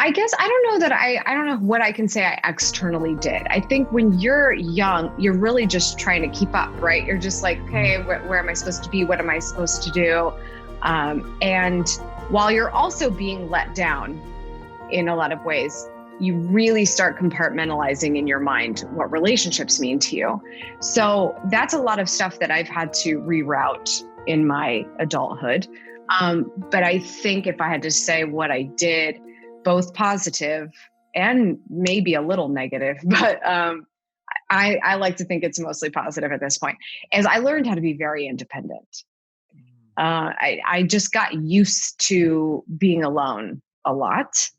I guess I don't know that I don't know what I can say I externally did. I think when you're young, you're really just trying to keep up, right? You're just like, okay, where am I supposed to be? What am I supposed to do? And while you're also being let down in a lot of ways, you really start compartmentalizing in your mind what relationships mean to you. So that's a lot of stuff that I've had to reroute in my adulthood. But I think if I had to say what I did, both positive and maybe a little negative, but I like to think it's mostly positive at this point, as I learned how to be very independent. I just got used to being alone a lot.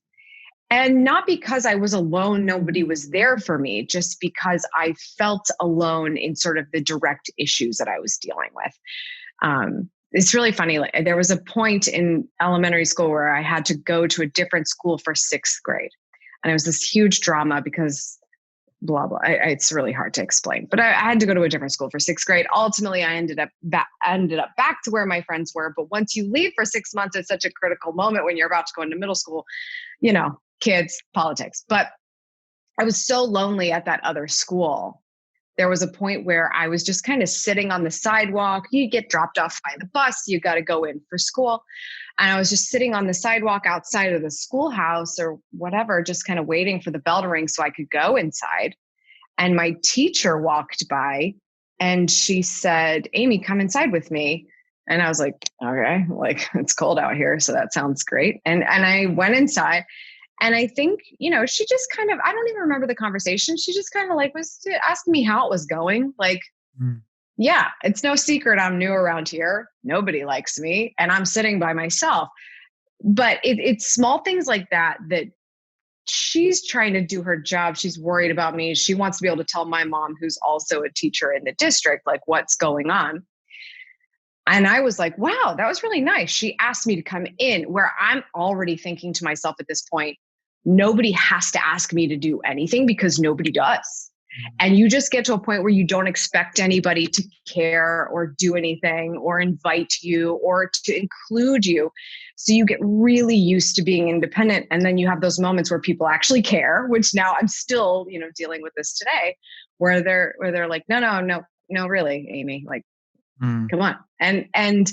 And not because I was alone, nobody was there for me, just because I felt alone in sort of the direct issues that I was dealing with. It's really funny. Like, there was a point in elementary school where I had to go to a different school for 6th grade. And it was this huge drama because blah, blah. It's really hard to explain, but I had to go to a different school for 6th grade. Ultimately, I ended up back to where my friends were. But once you leave for 6 months, it's such a critical moment when you're about to go into middle school, you know, kids, politics. But I was so lonely at that other school. There was a point where I was just kind of sitting on the sidewalk. You get dropped off by the bus. You got to go in for school. And I was just sitting on the sidewalk outside of the schoolhouse or whatever, just kind of waiting for the bell to ring so I could go inside. And my teacher walked by and she said, "Amy, come inside with me." And I was like, okay, like it's cold out here. So that sounds great. And I went inside. And I think, you know, she just kind of, I don't even remember the conversation. She just kind of like was asking me how it was going. Like, yeah, it's no secret I'm new around here. Nobody likes me and I'm sitting by myself. But it's small things like that she's trying to do her job. She's worried about me. She wants to be able to tell my mom, who's also a teacher in the district, like what's going on. And I was like, wow, that was really nice. She asked me to come in, where I'm already thinking to myself at this point, nobody has to ask me to do anything because nobody does. And you just get to a point where you don't expect anybody to care or do anything or invite you or to include you. So you get really used to being independent. And then you have those moments where people actually care, which now I'm still, you know, dealing with this today, where they're like, no, really, Amy, like, come on. And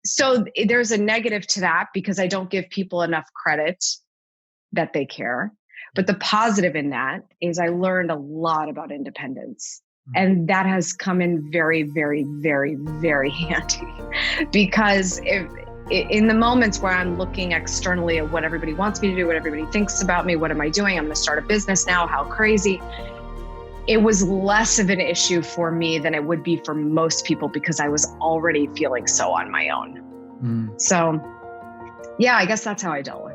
so there's a negative to that because I don't give people enough credit that they care. But the positive in that is I learned a lot about independence. And that has come in very, very, very, very handy. Because in the moments where I'm looking externally at what everybody wants me to do, what everybody thinks about me, what am I doing? I'm going to start a business now. How crazy. It was less of an issue for me than it would be for most people because I was already feeling so on my own. So yeah, I guess that's how I dealt with it.